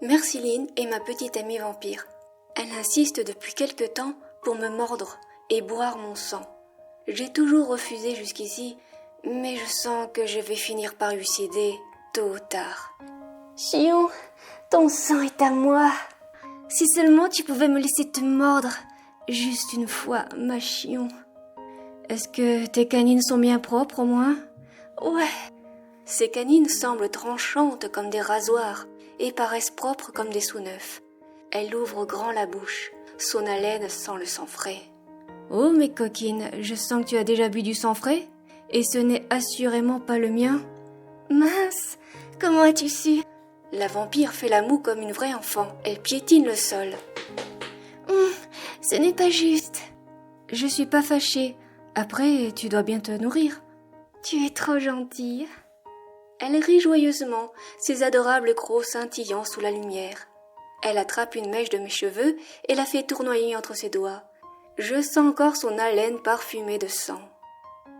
Merciline est ma petite amie vampire. Elle insiste depuis quelque temps pour me mordre et boire mon sang. J'ai toujours refusé jusqu'ici, mais je sens que je vais finir par lui céder tôt ou tard. Chion, ton sang est à moi. Si seulement tu pouvais me laisser te mordre, juste une fois, ma chion. Est-ce que tes canines sont bien propres au moins? Ouais. Ses canines semblent tranchantes comme des rasoirs et paraissent propres comme des sous-neufs. Elle ouvre grand la bouche, son haleine sent le sang frais. Oh mes coquines, je sens que tu as déjà bu du sang frais, et ce n'est assurément pas le mien. Mince, comment as-tu su? La vampire fait la moue comme une vraie enfant, elle piétine le sol. Ce n'est pas juste. Je suis pas fâchée, après tu dois bien te nourrir. Tu es trop gentille. Elle rit joyeusement, ses adorables crocs scintillant sous la lumière. Elle attrape une mèche de mes cheveux et la fait tournoyer entre ses doigts. Je sens encore son haleine parfumée de sang.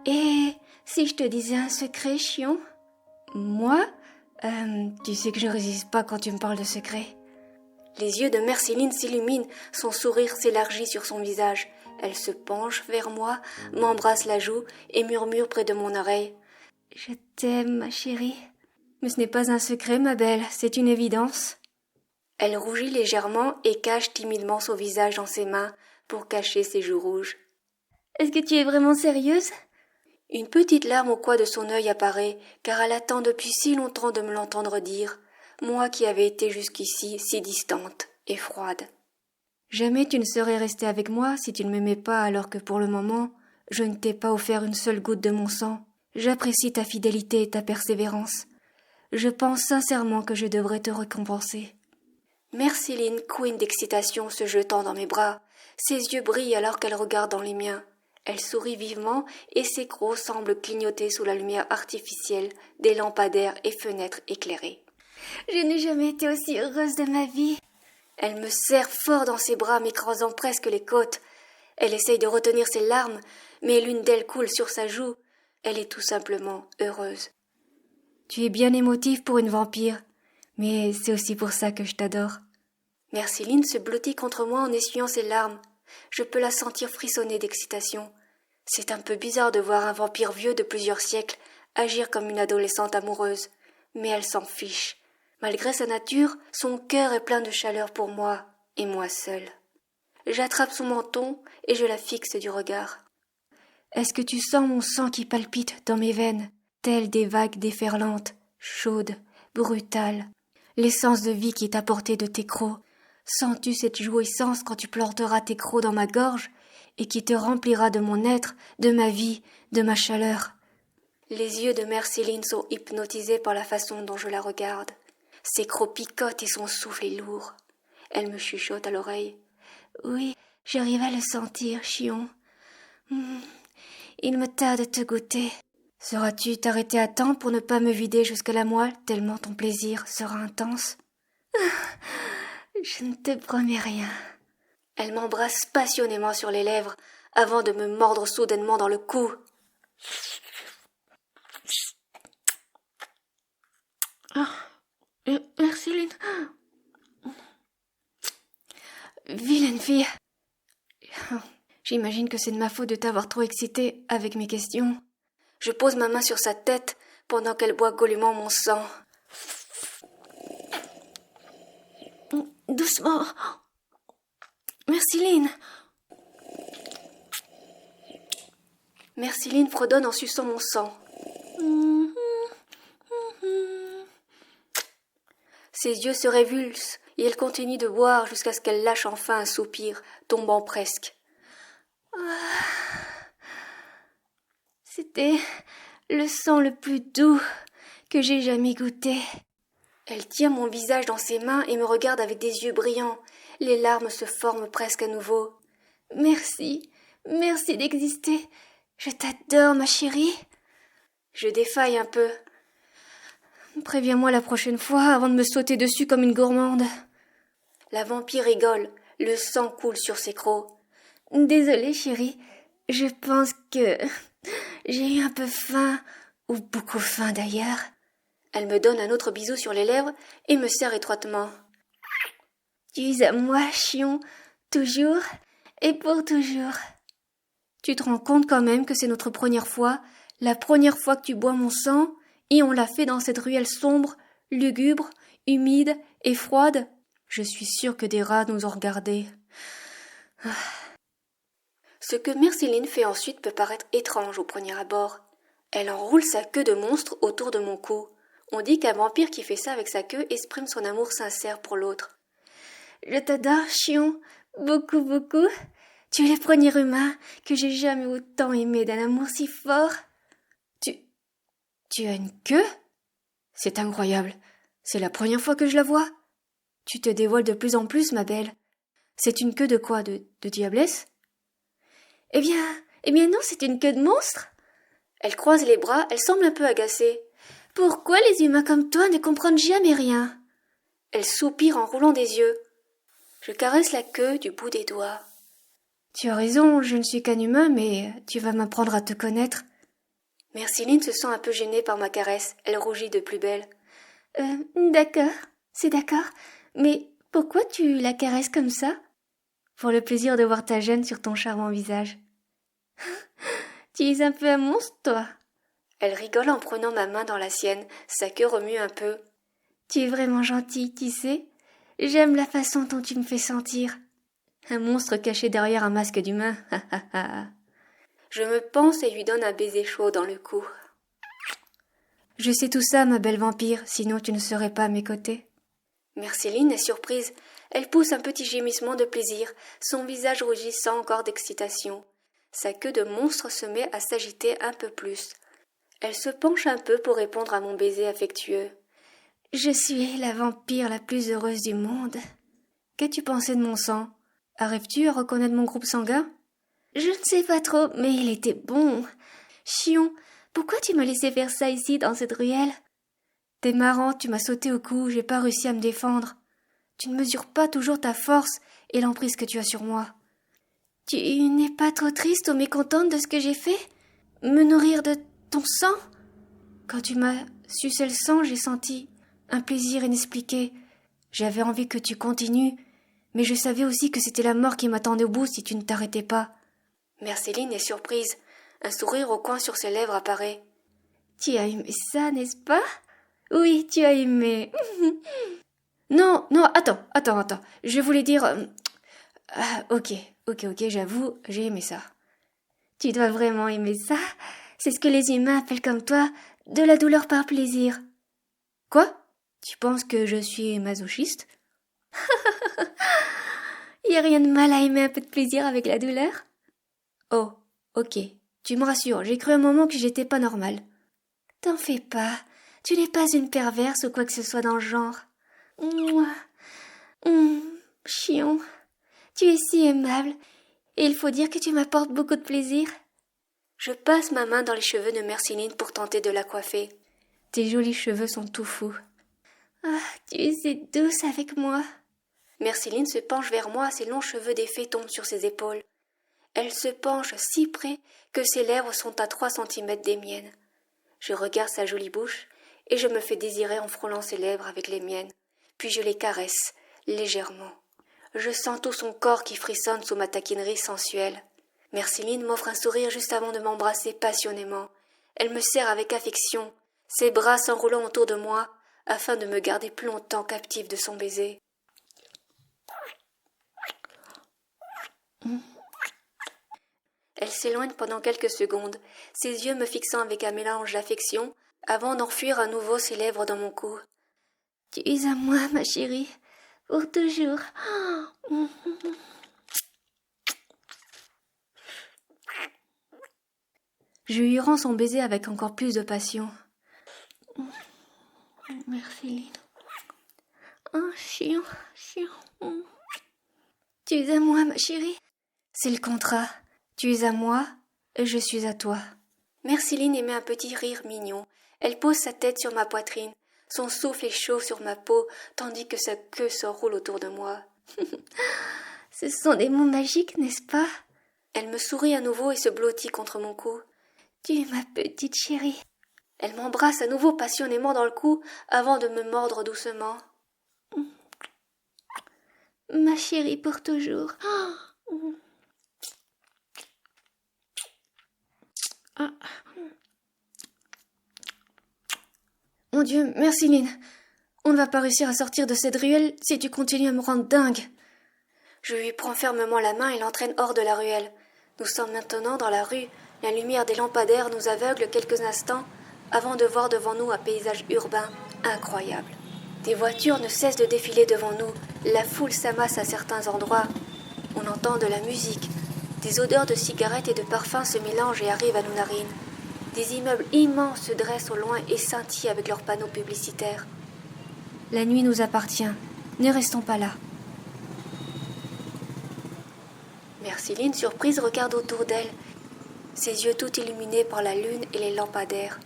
Et si je te disais un secret, chion? Moi? Tu sais que je résiste pas quand tu me parles de secret. Les yeux de Merciline s'illuminent, son sourire s'élargit sur son visage. Elle se penche vers moi, m'embrasse la joue et murmure près de mon oreille. Je t'aime, ma chérie. Mais ce n'est pas un secret, ma belle, c'est une évidence. Elle rougit légèrement et cache timidement son visage dans ses mains pour cacher ses joues rouges. Est-ce que tu es vraiment sérieuse? Une petite larme au coin de son œil apparaît, car elle attend depuis si longtemps de me l'entendre dire, moi qui avais été jusqu'ici si distante et froide. Jamais tu ne serais restée avec moi si tu ne m'aimais pas, alors que pour le moment, je ne t'ai pas offert une seule goutte de mon sang. J'apprécie ta fidélité et ta persévérance. Je pense sincèrement que je devrais te récompenser. Merciline couine d'excitation se jetant dans mes bras. Ses yeux brillent alors qu'elle regarde dans les miens. Elle sourit vivement et ses crocs semblent clignoter sous la lumière artificielle des lampadaires et fenêtres éclairées. Je n'ai jamais été aussi heureuse de ma vie. Elle me serre fort dans ses bras, m'écrasant presque les côtes. Elle essaye de retenir ses larmes, mais l'une d'elles coule sur sa joue. Elle est tout simplement heureuse. Tu es bien émotive pour une vampire, mais c'est aussi pour ça que je t'adore. Merciline se blottit contre moi en essuyant ses larmes. Je peux la sentir frissonner d'excitation. C'est un peu bizarre de voir un vampire vieux de plusieurs siècles agir comme une adolescente amoureuse, mais elle s'en fiche. Malgré sa nature, son cœur est plein de chaleur pour moi, et moi seule. J'attrape son menton et je la fixe du regard. Est-ce que tu sens mon sang qui palpite dans mes veines, telles des vagues déferlantes, chaudes, brutales, l'essence de vie qui est apportée de tes crocs? Sens-tu cette jouissance quand tu planteras tes crocs dans ma gorge et qui te remplira de mon être, de ma vie, de ma chaleur? Les yeux de Merciline sont hypnotisés par la façon dont je la regarde. Ses crocs picotent et son souffle est lourd. Elle me chuchote à l'oreille. Oui, j'arrive à le sentir, chion. Il me tarde de te goûter. Sauras-tu t'arrêter à temps pour ne pas me vider jusqu'à la moelle, tellement ton plaisir sera intense? Je ne te promets rien. Elle m'embrasse passionnément sur les lèvres avant de me mordre soudainement dans le cou. Merciline. Vilaine fille. J'imagine que c'est de ma faute de t'avoir trop excitée avec mes questions. Je pose ma main sur sa tête pendant qu'elle boit goulûment mon sang. Doucement. Merciline. Merciline fredonne en suçant mon sang. Ses yeux se révulsent et elle continue de boire jusqu'à ce qu'elle lâche enfin un soupir, tombant presque. C'était le sang le plus doux que j'ai jamais goûté. Elle tient mon visage dans ses mains et me regarde avec des yeux brillants. Les larmes se forment presque à nouveau. Merci, merci d'exister. Je t'adore, ma chérie. Je défaille un peu. Préviens-moi la prochaine fois avant de me sauter dessus comme une gourmande. La vampire rigole, le sang coule sur ses crocs. Désolée, chérie, je pense que j'ai eu un peu faim, ou beaucoup faim d'ailleurs. Elle me donne un autre bisou sur les lèvres et me serre étroitement. Tu es à moi, Chion, toujours et pour toujours. Tu te rends compte quand même que c'est notre première fois, la première fois que tu bois mon sang, et on l'a fait dans cette ruelle sombre, lugubre, humide et froide. Je suis sûre que des rats nous ont regardés. Ce que Merceline fait ensuite peut paraître étrange au premier abord. Elle enroule sa queue de monstre autour de mon cou. On dit qu'un vampire qui fait ça avec sa queue exprime son amour sincère pour l'autre. Je t'adore, Chion, beaucoup, beaucoup. Tu es le premier humain que j'ai jamais autant aimé d'un amour si fort. Tu as une queue? C'est incroyable. C'est la première fois que je la vois. Tu te dévoiles de plus en plus, ma belle. C'est une queue de quoi? De diablesse? Eh bien non, c'est une queue de monstre. Elle croise les bras, elle semble un peu agacée. Pourquoi les humains comme toi ne comprennent jamais rien? Elle soupire en roulant des yeux. Je caresse la queue du bout des doigts. Tu as raison, je ne suis qu'un humain, mais tu vas m'apprendre à te connaître. Merceline se sent un peu gênée par ma caresse. Elle rougit de plus belle. D'accord, c'est d'accord. Mais pourquoi tu la caresses comme ça? Pour le plaisir de voir ta gêne sur ton charmant visage. Tu es un peu un monstre, toi. Elle rigole en prenant ma main dans la sienne. Sa queue remue un peu. Tu es vraiment gentille, tu sais. J'aime la façon dont tu me fais sentir. Un monstre caché derrière un masque d'humain. Je me penche et lui donne un baiser chaud dans le cou. Je sais tout ça, ma belle vampire, sinon tu ne serais pas à mes côtés. Merceline est surprise. Elle pousse un petit gémissement de plaisir, son visage rougissant encore d'excitation. Sa queue de monstre se met à s'agiter un peu plus. Elle se penche un peu pour répondre à mon baiser affectueux. Je suis la vampire la plus heureuse du monde. Qu'as-tu pensé de mon sang? Arrives-tu à reconnaître mon groupe sanguin? Je ne sais pas trop, mais il était bon. Chion, pourquoi tu m'as laissé faire ça ici, dans cette ruelle? T'es marrant, tu m'as sauté au cou, j'ai pas réussi à me défendre. Tu ne mesures pas toujours ta force et l'emprise que tu as sur moi. Tu n'es pas trop triste ou mécontente de ce que j'ai fait? Me nourrir de ton sang? Quand tu m'as sucé le sang, j'ai senti un plaisir inexpliqué. J'avais envie que tu continues, mais je savais aussi que c'était la mort qui m'attendait au bout si tu ne t'arrêtais pas. Merceline est surprise. Un sourire au coin sur ses lèvres apparaît. Tu as aimé ça, n'est-ce pas? Oui, tu as aimé. Non, attends. Je voulais dire... Ok, j'avoue, j'ai aimé ça. Tu dois vraiment aimer ça. C'est ce que les humains appellent comme toi de la douleur par plaisir. Quoi? Tu penses que je suis masochiste? Y a rien de mal à aimer un peu de plaisir avec la douleur? Oh, ok. Tu me rassures, j'ai cru un moment que j'étais pas normale. T'en fais pas. Tu n'es pas une perverse ou quoi que ce soit dans le genre. Mouah. Chion. Tu es si aimable. Et il faut dire que tu m'apportes beaucoup de plaisir. Je passe ma main dans les cheveux de Merceline pour tenter de la coiffer. Tes jolis cheveux sont tout fous. Ah, tu es si douce avec moi. Merceline se penche vers moi, ses longs cheveux défaits tombent sur ses épaules. Elle se penche si près que ses lèvres sont à 3 centimètres des miennes. Je regarde sa jolie bouche et je me fais désirer en frôlant ses lèvres avec les miennes, puis je les caresse, légèrement. Je sens tout son corps qui frissonne sous ma taquinerie sensuelle. Merceline m'offre un sourire juste avant de m'embrasser passionnément. Elle me serre avec affection, ses bras s'enroulant autour de moi, afin de me garder plus longtemps captive de son baiser. Elle s'éloigne pendant quelques secondes, ses yeux me fixant avec un mélange d'affection, avant d'enfuir à nouveau ses lèvres dans mon cou. Tu es à moi, ma chérie, pour toujours. Je lui rends son baiser avec encore plus de passion. Merceline. Oh, chiant. Tu es à moi, ma chérie. C'est le contrat. Tu es à moi et je suis à toi. Merceline émet un petit rire mignon. Elle pose sa tête sur ma poitrine. Son souffle est chaud sur ma peau, tandis que sa queue s'enroule autour de moi. Ce sont des mots magiques, n'est-ce pas? Elle me sourit à nouveau et se blottit contre mon cou. Tu es ma petite chérie. Elle m'embrasse à nouveau passionnément dans le cou avant de me mordre doucement. ma chérie pour toujours. Ah. Mon Dieu, merci Lynn. On ne va pas réussir à sortir de cette ruelle si tu continues à me rendre dingue. Je lui prends fermement la main et l'entraîne hors de la ruelle. Nous sommes maintenant dans la rue. La lumière des lampadaires nous aveugle quelques instants avant de voir devant nous un paysage urbain incroyable. Des voitures ne cessent de défiler devant nous. La foule s'amasse à certains endroits. On entend de la musique. Des odeurs de cigarettes et de parfums se mélangent et arrivent à nos narines. Des immeubles immenses se dressent au loin et scintillent avec leurs panneaux publicitaires. La nuit nous appartient. Ne restons pas là. Merciline, surprise, regarde autour d'elle, ses yeux tout illuminés par la lune et les lampadaires.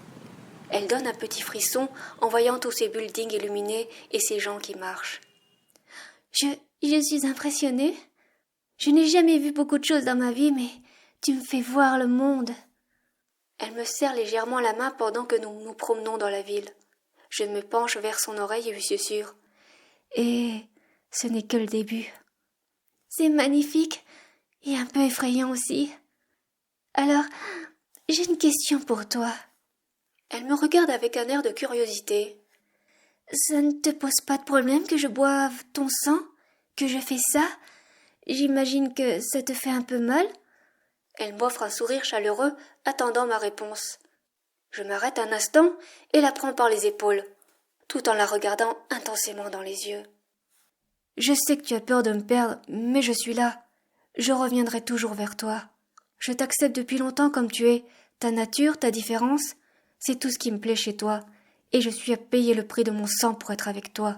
Elle donne un petit frisson en voyant tous ces buildings illuminés et ces gens qui marchent. Je suis impressionnée. Je n'ai jamais vu beaucoup de choses dans ma vie, mais tu me fais voir le monde. Elle me serre légèrement la main pendant que nous nous promenons dans la ville. Je me penche vers son oreille et lui susurre. Et ce n'est que le début. C'est magnifique et un peu effrayant aussi. Alors, j'ai une question pour toi. Elle me regarde avec un air de curiosité. Ça ne te pose pas de problème que je boive ton sang? Que je fais ça? J'imagine que ça te fait un peu mal? Elle m'offre un sourire chaleureux, attendant ma réponse. Je m'arrête un instant et la prends par les épaules, tout en la regardant intensément dans les yeux. Je sais que tu as peur de me perdre, mais je suis là. Je reviendrai toujours vers toi. Je t'accepte depuis longtemps comme tu es. Ta nature, ta différence, c'est tout ce qui me plaît chez toi, et je suis à payer le prix de mon sang pour être avec toi.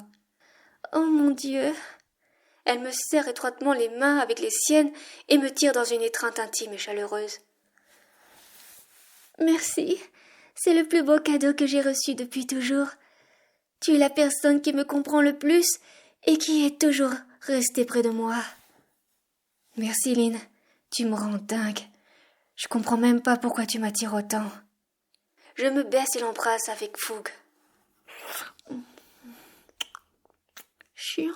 Oh mon Dieu! Elle me serre étroitement les mains avec les siennes et me tire dans une étreinte intime et chaleureuse. Merci, c'est le plus beau cadeau que j'ai reçu depuis toujours. Tu es la personne qui me comprend le plus et qui est toujours restée près de moi. Merci Lynn, tu me rends dingue. Je comprends même pas pourquoi tu m'attires autant. Je me baisse et l'embrasse avec fougue. Chiant.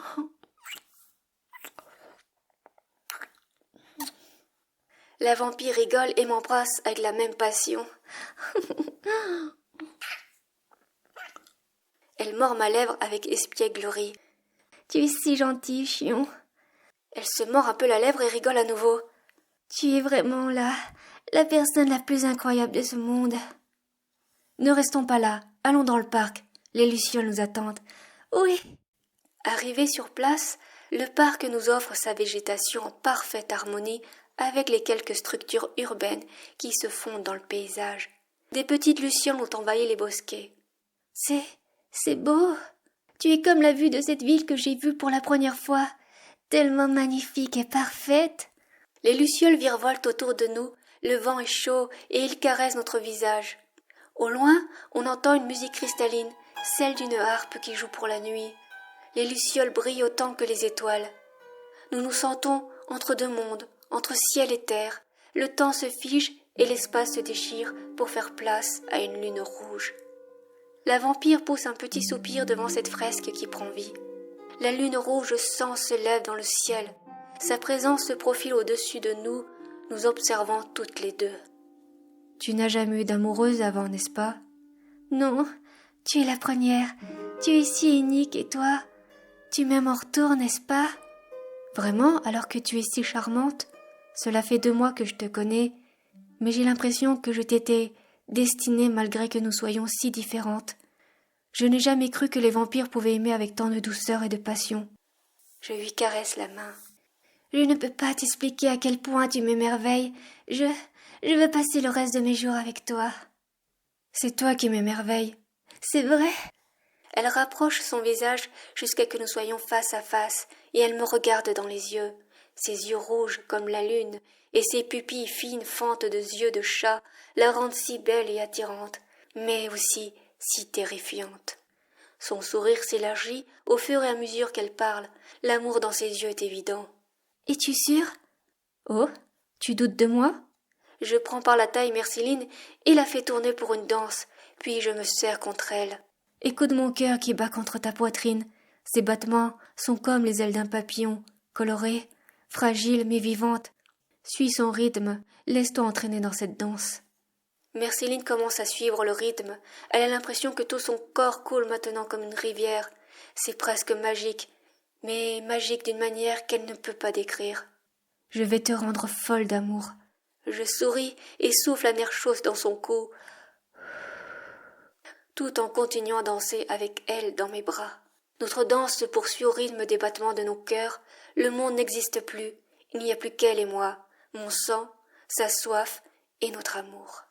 La vampire rigole et m'embrasse avec la même passion. Elle mord ma lèvre avec espièglerie. Tu es si gentil, chion. Elle se mord un peu la lèvre et rigole à nouveau. Tu es vraiment la personne la plus incroyable de ce monde. Ne restons pas là, allons dans le parc. Les lucioles nous attendent. Oui. Arrivés sur place, le parc nous offre sa végétation en parfaite harmonie avec les quelques structures urbaines qui se fondent dans le paysage. Des petites lucioles ont envahi les bosquets. C'est beau. Tu es comme la vue de cette ville que j'ai vue pour la première fois, tellement magnifique et parfaite. Les lucioles virevoltent autour de nous, le vent est chaud et il caresse notre visage. Au loin, on entend une musique cristalline, celle d'une harpe qui joue pour la nuit. Les lucioles brillent autant que les étoiles. Nous nous sentons entre deux mondes, entre ciel et terre. Le temps se fige et l'espace se déchire pour faire place à une lune rouge. La vampire pousse un petit soupir devant cette fresque qui prend vie. La lune rouge sang se lève dans le ciel. Sa présence se profile au-dessus de nous, nous observant toutes les deux. Tu n'as jamais eu d'amoureuse avant, n'est-ce pas? Non, tu es la première. Tu es si unique et toi, tu m'aimes en retour, n'est-ce pas? Vraiment, alors que tu es si charmante? Cela fait 2 mois que je te connais, mais j'ai l'impression que je t'étais destinée malgré que nous soyons si différentes. Je n'ai jamais cru que les vampires pouvaient aimer avec tant de douceur et de passion. Je lui caresse la main. Je ne peux pas t'expliquer à quel point tu m'émerveilles. Je veux passer le reste de mes jours avec toi. C'est toi qui m'émerveilles. C'est vrai? Elle rapproche son visage jusqu'à que nous soyons face à face, et elle me regarde dans les yeux. Ses yeux rouges comme la lune, et ses pupilles fines fentes de yeux de chat la rendent si belle et attirante, mais aussi si terrifiante. Son sourire s'élargit au fur et à mesure qu'elle parle. L'amour dans ses yeux est évident. « Es-tu sûre? Oh, tu doutes de moi? » Je prends par la taille Merciline et la fais tourner pour une danse, puis je me serre contre elle. Écoute mon cœur qui bat contre ta poitrine. Ses battements sont comme les ailes d'un papillon. Colorée, fragile mais vivante, suis son rythme, laisse-toi entraîner dans cette danse. Merceline commence à suivre le rythme. Elle a l'impression que tout son corps coule maintenant comme une rivière. C'est presque magique, mais magique d'une manière qu'elle ne peut pas décrire. Je vais te rendre folle d'amour. Je souris et souffle un air chaud dans son cou, tout en continuant à danser avec elle dans mes bras. Notre danse se poursuit au rythme des battements de nos cœurs. Le monde n'existe plus. Il n'y a plus qu'elle et moi, mon sang, sa soif et notre amour.